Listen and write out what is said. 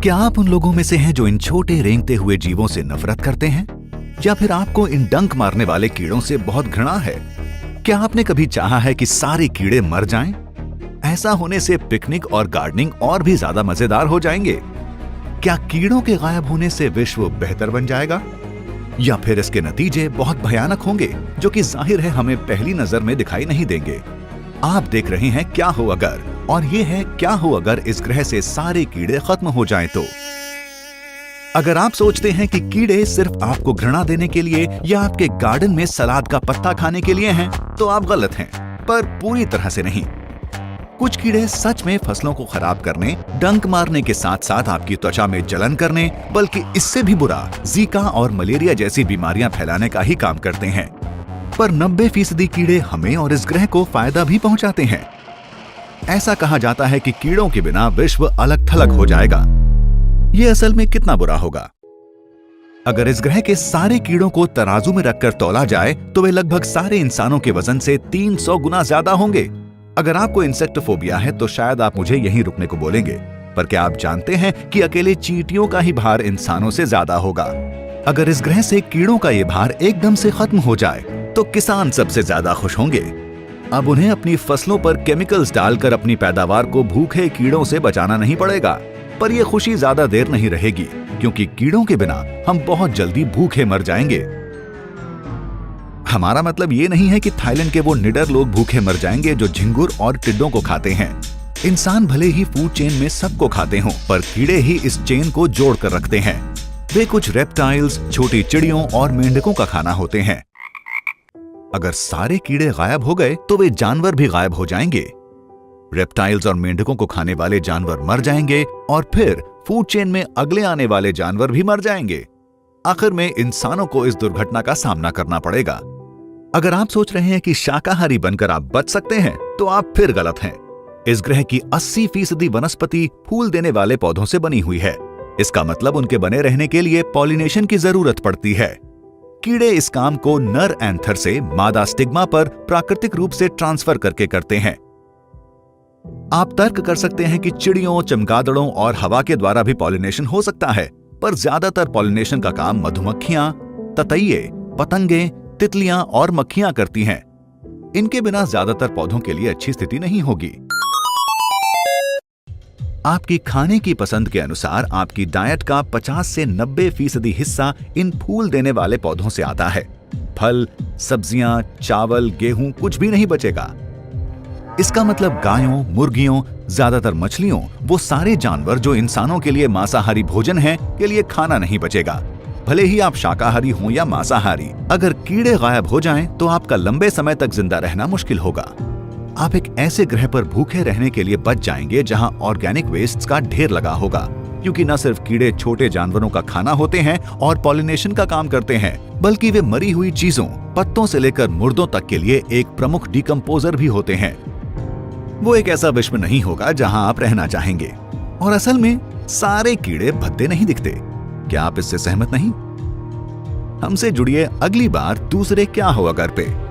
क्या आप उन लोगों में से हैं जो इन छोटे रेंगते हुए जीवों से नफरत करते हैं? या फिर आपको इन डंक मारने वाले कीड़ों से बहुत घृणा है? क्या आपने कभी चाहा है कि सारे कीड़े मर जाएं? ऐसा होने से पिकनिक और गार्डनिंग और भी ज्यादा मजेदार हो जाएंगे। क्या कीड़ों के गायब होने से विश्व बेहतर बन जाएगा? या फिर इसके नतीजे बहुत भयानक होंगे, जो कि जाहिर है हमें पहली नजर में दिखाई नहीं देंगे। आप देख रहे हैं क्या हो अगर, और ये है क्या हो अगर इस ग्रह से सारे कीड़े खत्म हो जाएं तो। अगर आप सोचते हैं कि कीड़े सिर्फ आपको घृणा देने के लिए या आपके गार्डन में सलाद का पत्ता खाने के लिए हैं, तो आप गलत हैं, पर पूरी तरह से नहीं। कुछ कीड़े सच में फसलों को खराब करने, डंक मारने के साथ साथ आपकी त्वचा में जलन करने, बल्कि इससे भी बुरा जीका और मलेरिया जैसी बीमारियां फैलाने का ही काम करते हैं। पर 90% कीड़े हमें और इस ग्रह को फायदा भी पहुंचाते हैं। ऐसा कहा जाता है कि कीड़ों के बिना विश्व अलग थलग हो जाएगा। ये असल में कितना बुरा होगा? अगर इस ग्रह के सारे कीड़ों को तराजू में रखकर तौला जाए तो वे लगभग सारे इंसानों के वजन से 300 गुना ज्यादा होंगे। अगर आपको इंसेक्टोफोबिया है तो शायद आप मुझे यहीं रुकने को बोलेंगे, पर क्या आप जानते हैं कि अकेले चींटियों का ही भार इंसानों से ज्यादा होगा? अगर इस ग्रह से कीड़ों का ये भार एकदम से खत्म हो जाए तो किसान सबसे ज्यादा खुश होंगे। अब उन्हें अपनी फसलों पर केमिकल्स डालकर अपनी पैदावार को भूखे कीड़ों से बचाना नहीं पड़ेगा। पर यह खुशी ज्यादा देर नहीं रहेगी, क्योंकि कीड़ों के बिना हम बहुत जल्दी भूखे मर जाएंगे। हमारा मतलब ये नहीं है कि थाईलैंड के वो निडर लोग भूखे मर जाएंगे जो झिंगुर और टिड्डों को खाते हैं। इंसान भले ही फूड चेन में सबको खाते हों, पर कीड़े ही इस चेन को जोड़ कर रखते हैं। वे कुछ रेप्टाइल्स, छोटी चिड़ियों और मेंढकों का खाना होते हैं। अगर सारे कीड़े गायब हो गए तो वे जानवर भी गायब हो जाएंगे। रेप्टाइल्स और मेंढकों को खाने वाले जानवर मर जाएंगे और फिर फूड चेन में अगले आने वाले जानवर भी मर जाएंगे। आखिर में इंसानों को इस दुर्घटना का सामना करना पड़ेगा। अगर आप सोच रहे हैं कि शाकाहारी बनकर आप बच सकते हैं, तो आप फिर गलत हैं। इस ग्रह की 80% वनस्पति फूल देने वाले पौधों से बनी हुई है। इसका मतलब उनके बने रहने के लिए पॉलिनेशन की जरूरत पड़ती है। कीड़े इस काम को नर एंथर से मादा स्टिग्मा पर प्राकृतिक रूप से ट्रांसफर करके करते हैं। आप तर्क कर सकते हैं कि चिड़ियों, चमगादड़ों और हवा के द्वारा भी पॉलिनेशन हो सकता है, पर ज्यादातर पॉलिनेशन का काम मधुमक्खियां, ततैये, पतंगे, तितलियां और मक्खियां करती हैं। इनके बिना ज्यादातर पौधों के लिए अच्छी स्थिति नहीं होगी। आपकी खाने की पसंद के अनुसार आपकी डाइट का 50 से 90% हिस्सा इन फूल देने वाले पौधों से आता है। फल, सब्जियां, चावल, गेहूं कुछ भी नहीं बचेगा। इसका मतलब गायों, मुर्गियों, ज्यादातर मछलियों, वो सारे जानवर जो इंसानों के लिए मांसाहारी भोजन हैं, के लिए खाना नहीं बचेगा। भले ही आप शाकाहारी हों या मांसाहारी, अगर कीड़े गायब हो जाएं तो आपका लंबे समय तक जिंदा रहना मुश्किल होगा। आप एक ऐसे ग्रह पर भूखे रहने के लिए बच जाएंगे जहां ऑर्गेनिक वेस्ट्स का ढेर लगा होगा, क्योंकि न सिर्फ कीड़े छोटे जानवरों का खाना होते हैं और पॉलिनेशन का काम करते हैं, बल्कि वे मरी हुई चीजों, पत्तों से लेकर मुर्दों तक के लिए एक प्रमुख डिकम्पोजर भी होते हैं। वो एक ऐसा विश्व नहीं होगा जहां आप रहना चाहेंगे। और असल में सारे कीड़े भद्दे नहीं दिखते। क्या आप इससे सहमत नहीं? हमसे जुड़िए अगली बार दूसरे क्या हो अगर पे।